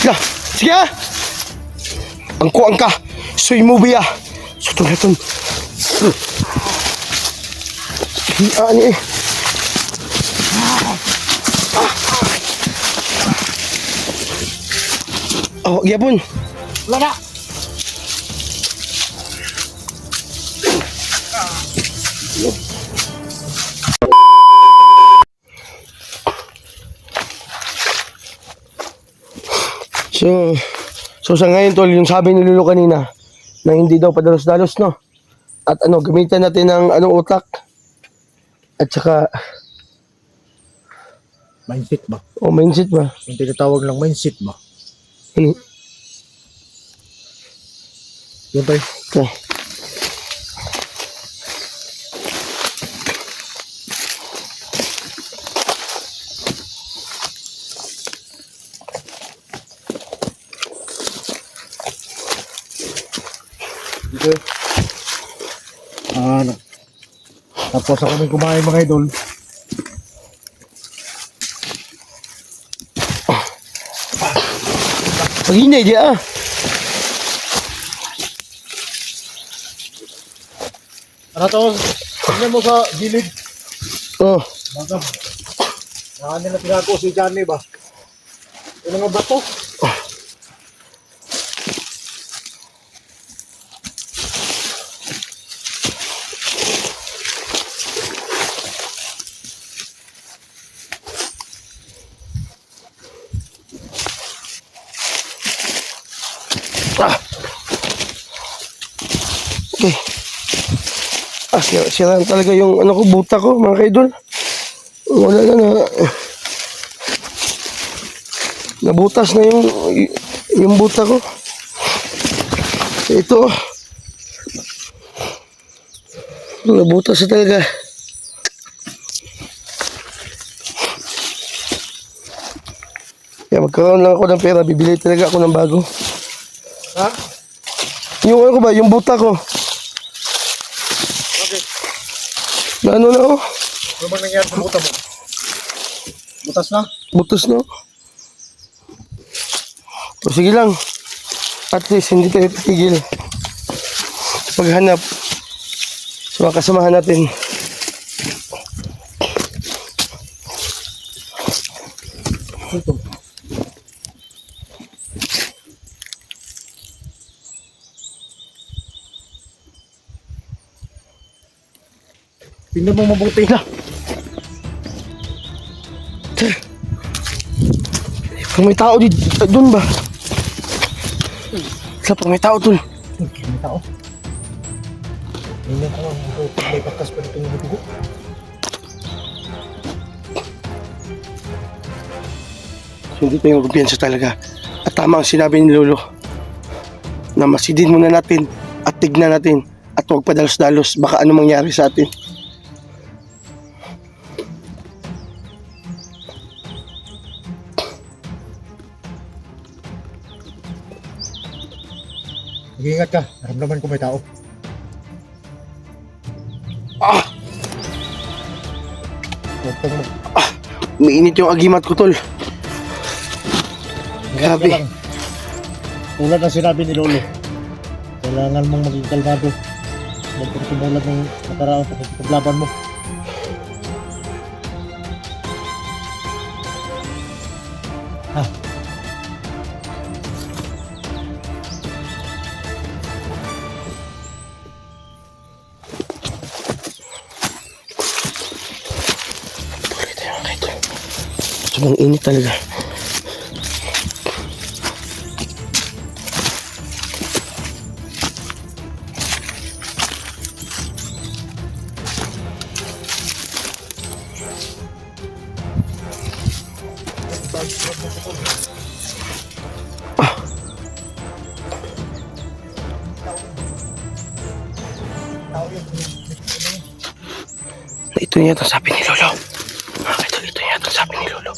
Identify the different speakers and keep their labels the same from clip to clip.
Speaker 1: Sige, sige ha. Angko angka. Soy movie ah. Sutong natin. Hiya ni eh. Oh, gyapon.
Speaker 2: Wala na.
Speaker 1: So sa ngayon tol, yung sabi ni Lolo kanina na hindi daw padalos-dalos, no? At ano, gamitan natin ng anong utak at saka
Speaker 2: Mindset ba?
Speaker 1: mindset ba?
Speaker 2: Yung tinatawag lang mindset ba?
Speaker 1: Ano?
Speaker 2: Yun tayo.
Speaker 1: Okay.
Speaker 2: Dito. Ano? Tapos ako may kumain mga idol.
Speaker 1: Pag-inay di ah.
Speaker 2: Ano to? Tignan mo sa gilid.
Speaker 1: Oh.
Speaker 2: Bagam. Naan nila pinako si Johnny ba? Yung mga bato.
Speaker 1: Ah. Okay. Ah, sira talaga yung ano ko, buta ko, mga kaidol. Wala na. Nabutas na yung buta ko. Ito. Nabutas na talaga. Kaya magkaroon lang ako ng pera, bibili talaga ako ng bago.
Speaker 2: Ha?
Speaker 1: Yung ano ko ba, yung buta ko.
Speaker 2: Okay.
Speaker 1: Ano na ako?
Speaker 2: Ano bang nangyari sa buta mo? Butas na?
Speaker 1: Butas na. O sige lang. At least hindi tayo titigil. Maghanap sa mga kasamahan natin.
Speaker 2: Ito. Tingnan mo mabuti na.
Speaker 1: Kung may tao doon ba? Sa pag may tao doon.
Speaker 2: May tao. Tingnan ko ang mabuti. May patas pa dito yung dugo.
Speaker 1: Hindi tayo magpiyansa talaga. At tama ang sinabi ni Lolo na masidin muna natin at tignan natin at huwag padalos-dalos, baka ano mangyari sa atin.
Speaker 2: Mag-iingat ka. Naramdaman ko may tao.
Speaker 1: Ah!
Speaker 2: Huwag kang
Speaker 1: Mainit yung agimat ko, tol.
Speaker 2: Ingat ka
Speaker 1: Grabe.
Speaker 2: lang. Tulad ng sinabi ni Lolo, kailangan mong maging kalmado. Huwag kang tumulad ng nakaraan sa paglaban mo. Ha?
Speaker 1: Tuloy tayo mga kaidol. Sobrang init talaga. Ito yata sabi ni Lolo. Ito yata sabi ni Lolo.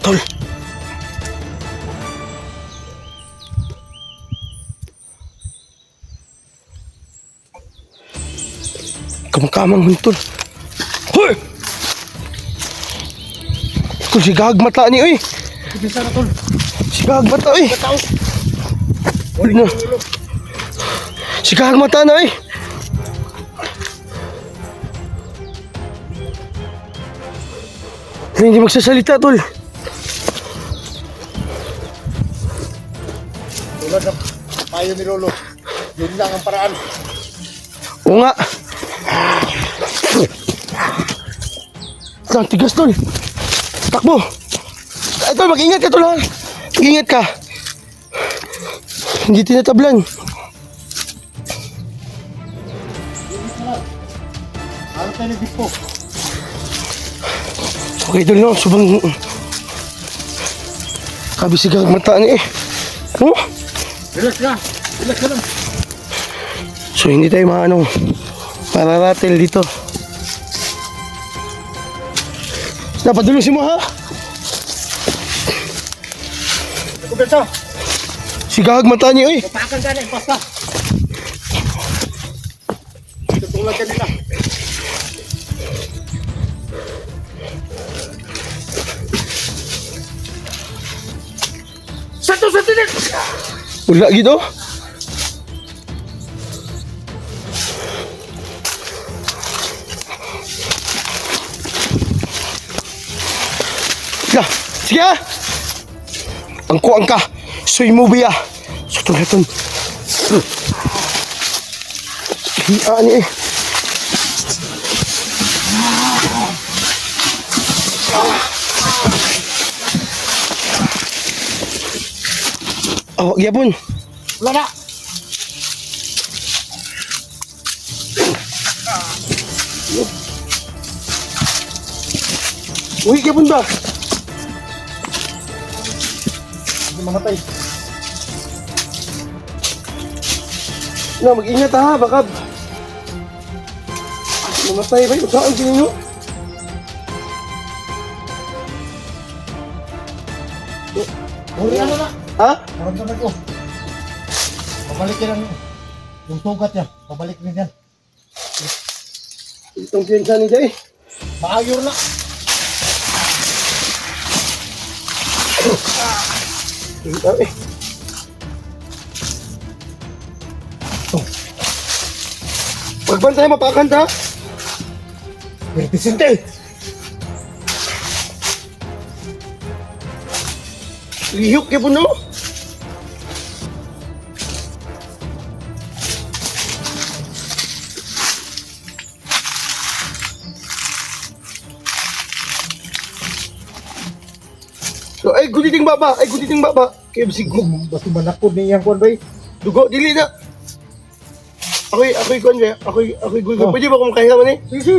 Speaker 1: Tol. Kamang-kamang hun, tol. Hoy! Tol, si gagmata ni, oy.
Speaker 2: Bisa na tol.
Speaker 1: Si gagmata, oy.
Speaker 2: Tao.
Speaker 1: Uy na. Si gagmata na, oy. Hindi magsasalita, tol.
Speaker 2: Tulad ng payo ni Lolo. Yun lang ang paraan.
Speaker 1: Oo nga. Ang tigas, tol. Takbo. Ay, tol, mag-ingat ka, tol, ha. Mag-ingat ka. Hindi tinatablan.
Speaker 2: Ano tayo ni Bispo?
Speaker 1: Okay, tol, no. Subang... Kabisigang mata ni, eh. Ano?
Speaker 2: Relax ka. Relax ka lang.
Speaker 1: So, hindi tayo maano. Mararatel dito. Napadulusin mo, ha?
Speaker 2: Kumpensa.
Speaker 1: Si gagmata niyo, eh.
Speaker 2: Papakan ka na. Basta. Tutulad ka nila. Sa tinik!
Speaker 1: Wala gitu. Nah, sige ah. Angka. Soy movie ah. Sutun. Hiya ni eh. Awak dia pun.
Speaker 2: Wala na.
Speaker 1: Uy, dia pun ba?
Speaker 2: Hindi mamatay.
Speaker 1: Na, mag-ingat ha, baka mamatay ba yung saan ninyo?
Speaker 2: Huli ano na.
Speaker 1: Ha?
Speaker 2: Maramdaman ko. Pabalik yan yung sugat niya. Pabalik rin yan.
Speaker 1: Itong piyansa ni Jay.
Speaker 2: Maayor na.
Speaker 1: Eh. Pagbantay, mapakanta.
Speaker 2: Vicente!
Speaker 1: Lihok kayo po, no? So, ay, guditing baba. Kaya bisigog.
Speaker 2: Basta manakod niya yung kuwan ba eh.
Speaker 1: Dugo, dili na. Ako'y kuwan ba? Ako'y gugo.
Speaker 2: Oh.
Speaker 1: Pwede ba kung makahinga man eh? Sige.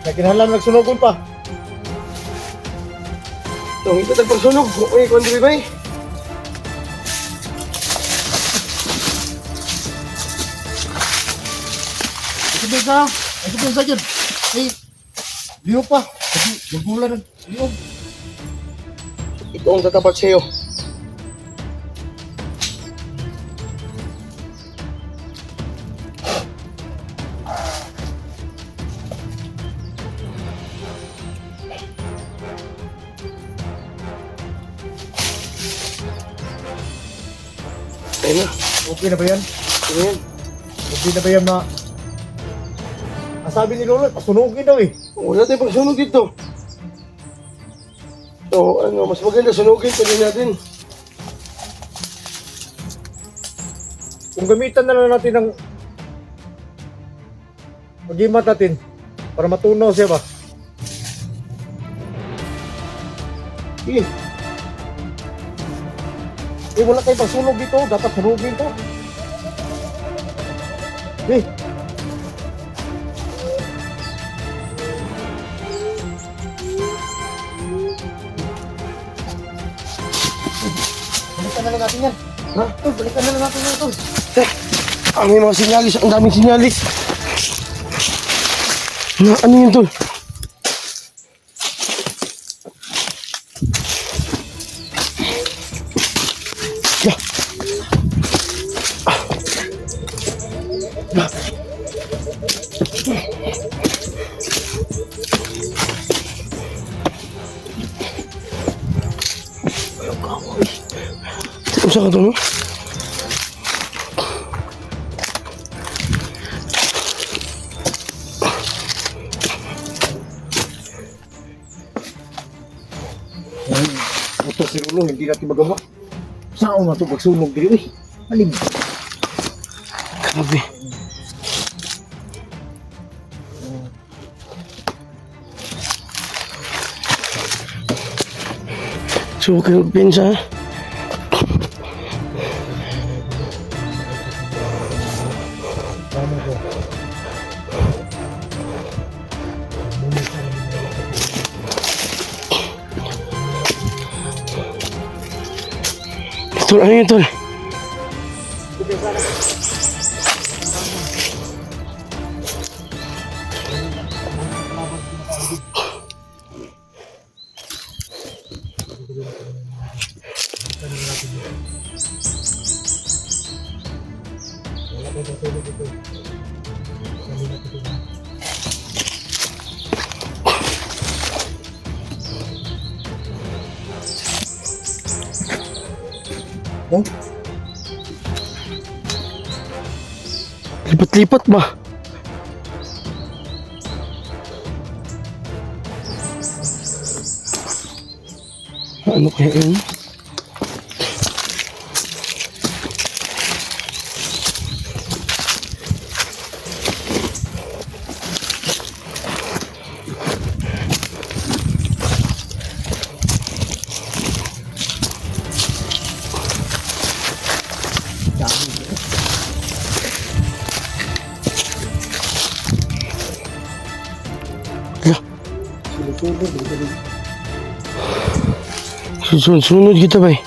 Speaker 2: Nakinahanglan nagsunogon pa.
Speaker 1: Itong ito tagpagsunog. Uy, kuwan di ba eh?
Speaker 2: Ito sa dyan. Eh, liyo pa. Kasi gugulan ng liyo.
Speaker 1: Ito ang tatapat sa'yo. Ayun na.
Speaker 2: Okay na ba yan?
Speaker 1: Ano yan?
Speaker 2: Okay na ba yan na... Ang sabi ni Lolo, pasunugin daw eh.
Speaker 1: Wala tayong pagsunog dito. So, ano, mas maganda sunugin pa rin natin.
Speaker 2: Kung gamitan na lang natin ng mag-imat natin para matunaw siya ba?
Speaker 1: Sige.
Speaker 2: Eh, wala tayong pasunog dito. Dapat sunugin to. Eh. na lang natin yan. Ha? Tol, balikan na lang natin yan, tol.
Speaker 1: Ang may mga sinyalis, ang daming sinyalis. Ano yun, tol? Yeah. Usa ka to, no?
Speaker 2: Ito si Lolo, hindi natin magawa. Saan na ito pagsunog dito eh? Alim.
Speaker 1: Grabe. So, huwag kayo magpensa, ha?
Speaker 2: Tama ko.
Speaker 1: Tol, ano yun, tol?
Speaker 2: Oh,
Speaker 1: Lipat-lipat ba? Ano kaya yun?
Speaker 2: sunog-sunog.
Speaker 1: Sunod kita ba eh?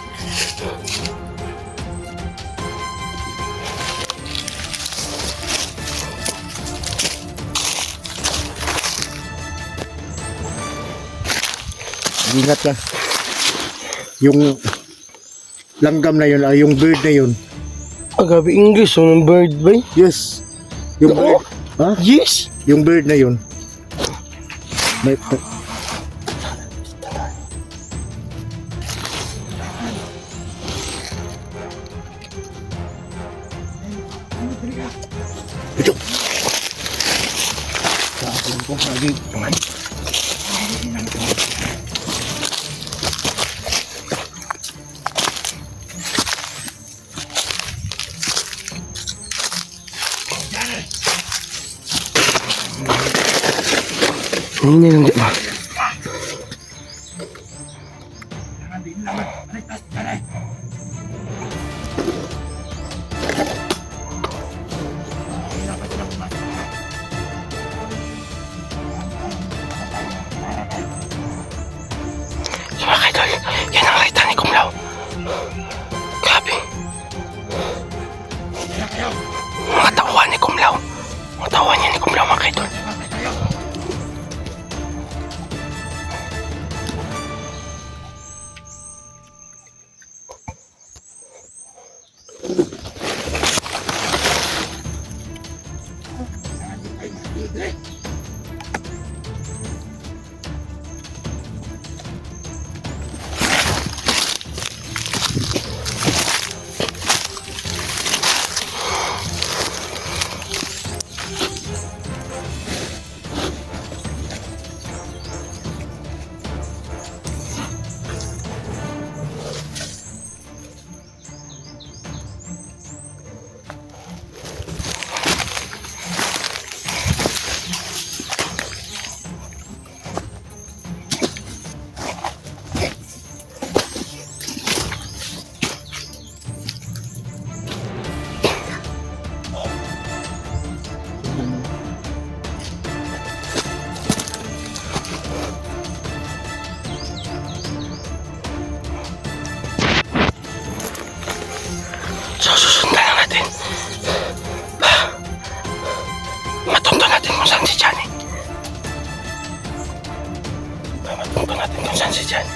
Speaker 2: Ingat ka. Yung langgam na yun, yung bird na yun.
Speaker 1: Agabi English, so ng bird ba eh?
Speaker 2: Yes. Yung bird. Ha?
Speaker 1: Yes!
Speaker 2: Yung bird na yun. May... Ito. Tapos ko lagi.
Speaker 1: Ini lang di ba? Mga idol, yan ang nakita ni Kumlaw. Grabe. Mga tauhan ni Kumlaw. Mga tauhan niya ni Kumlaw, mga idol. saan si Johnny. Mapunta natin kung saan si Johnny.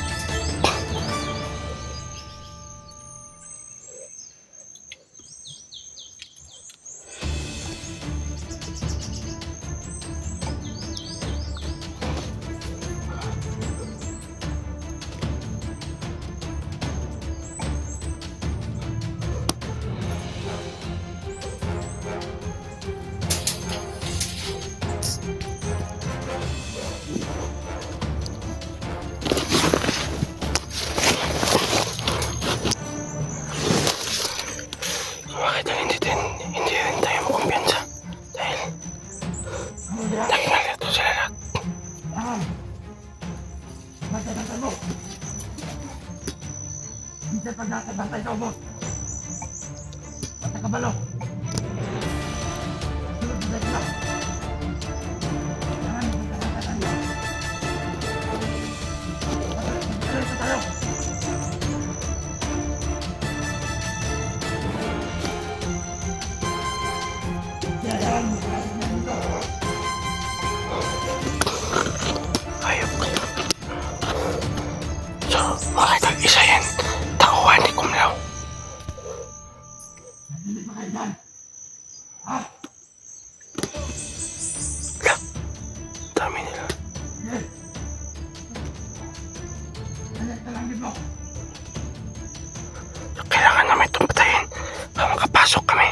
Speaker 1: Bakit hindi rin tayo makumpiyansa? Dahil lagi nalito sila lahat.
Speaker 2: Hindi pagkakabantay ka mo. Basta ka balo. Sunod-sunod lang. Kailangan mo pagkakabantay mo. Basta tayo. Kailangan mo pagkakabantay mo.
Speaker 1: Ayop. So, bakit ang isa yan? Tauhan ni Kumlaw.
Speaker 2: Hindi pa kayo dyan. Ha?
Speaker 1: Lap. Dami nila.
Speaker 2: Sige. Anak ka lang din mo.
Speaker 1: So, kailangan namin itong patayin para makapasok kami.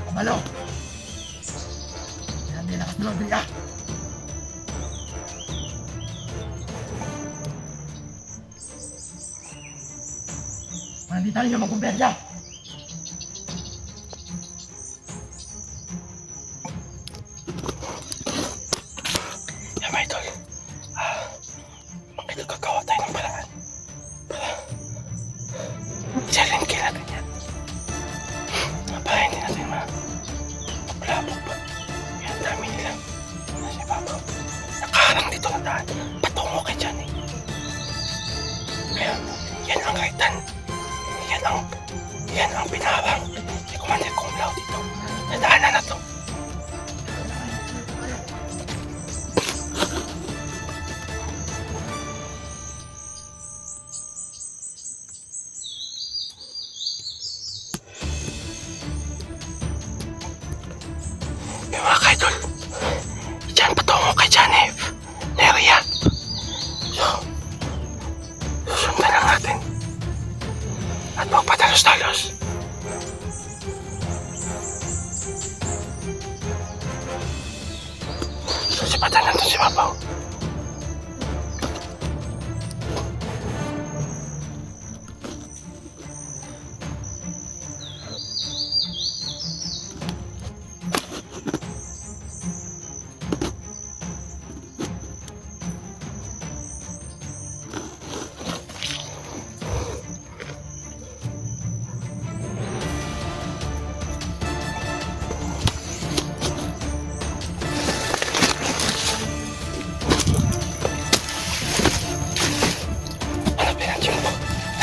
Speaker 2: Kabalo. Hindi nakasunod ka. Hindi tayo magkumpiyansa.
Speaker 1: Yan mga idol. Mga idol, gagawa tayo ng paraan para i-challenge natin yan. Para hindi natin maglabog pa. Yan, dami nila. Nasa ibabaw. Nakaharang dito na daan. Patungo kay Johnny. Kaya, yan ang kaitan. Yan ang pinahawang ni Commander Kumlaw dito. Nadaanan na to. Yung mga kaidol, dyan patungo kay Johnny Neria. So, susundan lang natin. At magpatalos-talos. So, sipatan natin si Papaw.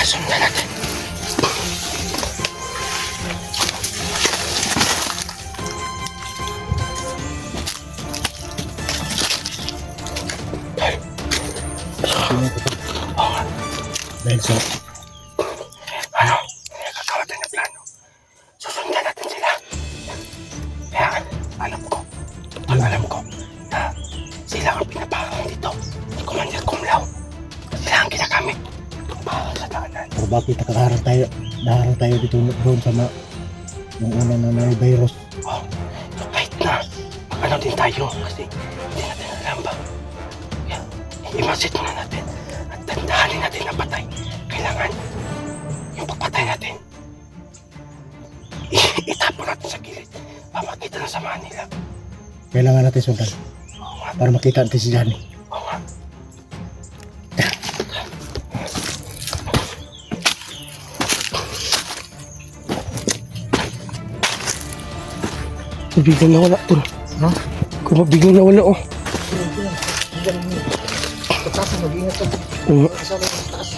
Speaker 1: Sundan natin. Dahil,
Speaker 2: Dahil sa
Speaker 1: ano, gagawa tayo ng plano. Susundan natin sila. Kaya, alam ko na sila ang pinaparang dito ni Commander Kumlaw. Sila ang ginagamit para sa daanan.
Speaker 2: pero bakit nakaharang tayo dito doon sa yung una na may virus.
Speaker 1: Oh, so kahit na ano din tayo kasi hindi natin alam ba. Kaya, i-message muna natin at tandahanin natin na patay. Kailangan yung pagpatay natin itapon natin sa gilid para makita ng samahan nila.
Speaker 2: Kailangan natin sundan
Speaker 1: Oo nga,
Speaker 2: para makita natin si Johnny.
Speaker 1: oo nga. Biglang nawala to.
Speaker 2: Ha?
Speaker 1: Kung biglang nawala oh.
Speaker 2: Pagkas mag-ingat ka.
Speaker 1: Oo nga.
Speaker 2: Kasama sa taas.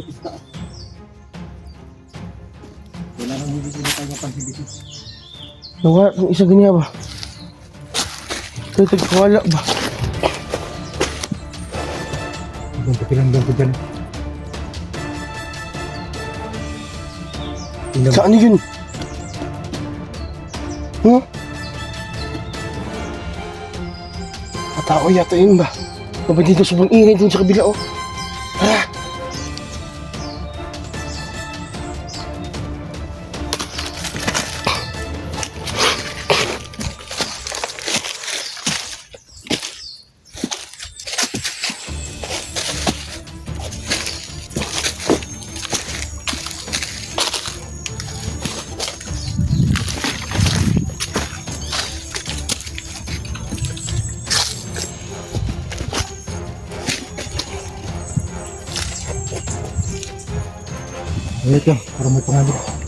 Speaker 2: dito sa taas. Kailangan hindi sila tayo mapansin dito.
Speaker 1: Nawala kung isa ganyan ba? Ito, tagkawala ba?
Speaker 2: Ang pakiramdam ko dyan.
Speaker 1: Saan yun? Huh? Matao yata yun ba? O ba dito sobrang ingay dun sa kabila oh? Ha?
Speaker 2: Wait lang, para may pangalit.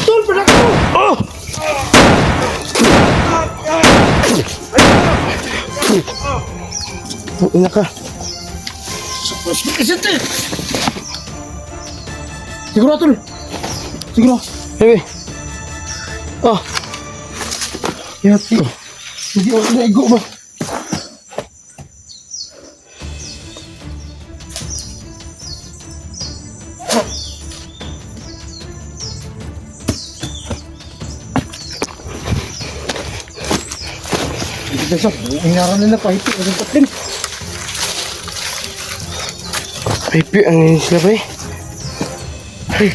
Speaker 1: Tol, pala ko! Oh! Ina ka.
Speaker 2: Siguro, tol. Siguro.
Speaker 1: Hey. Oh. Yati. Hindi ako naigo ba?
Speaker 2: Dito sa ingaran nila pa ito. Ang patin.
Speaker 1: Pipi, ano yun sila ba eh? Ay,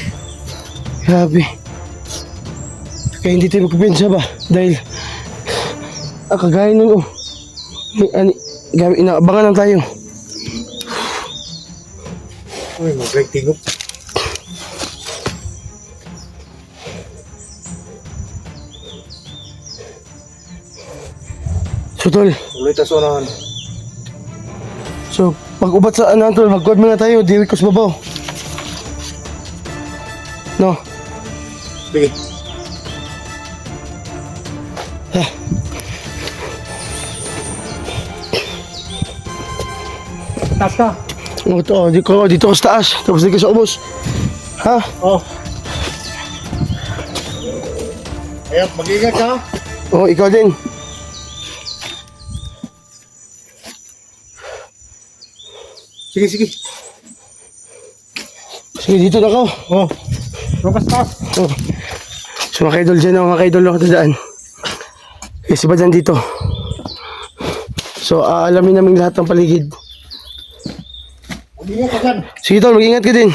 Speaker 1: grabe. Kaya hindi tayo magkapensa ba? Dahil, kagaya nun oh. May, inaabangan lang tayo.
Speaker 2: Uy, mag-break tingop.
Speaker 1: So tol,
Speaker 2: Ulit sa sonahan.
Speaker 1: so pag ubat sa ano tol, mag-guard muna tayo, diwi ko sa babaw. No?
Speaker 2: Sige. Taas ka.
Speaker 1: Oh, to, dito ko sa taas, tapos dito sa ubos. Ha?
Speaker 2: Oh. Ayun, mag-ingat ka.
Speaker 1: Oh, ikaw din.
Speaker 2: Sige, sige.
Speaker 1: Sige, dito na ako.
Speaker 2: Oh. Lukas taas.
Speaker 1: Oh. So mga kaidol dyan, mga kaidol ako dadaan. Kasi ba dyan dito? So aalamin namin lahat ng paligid.
Speaker 2: Mag-ingat ka dyan.
Speaker 1: Sige tol, mag-ingat ka din.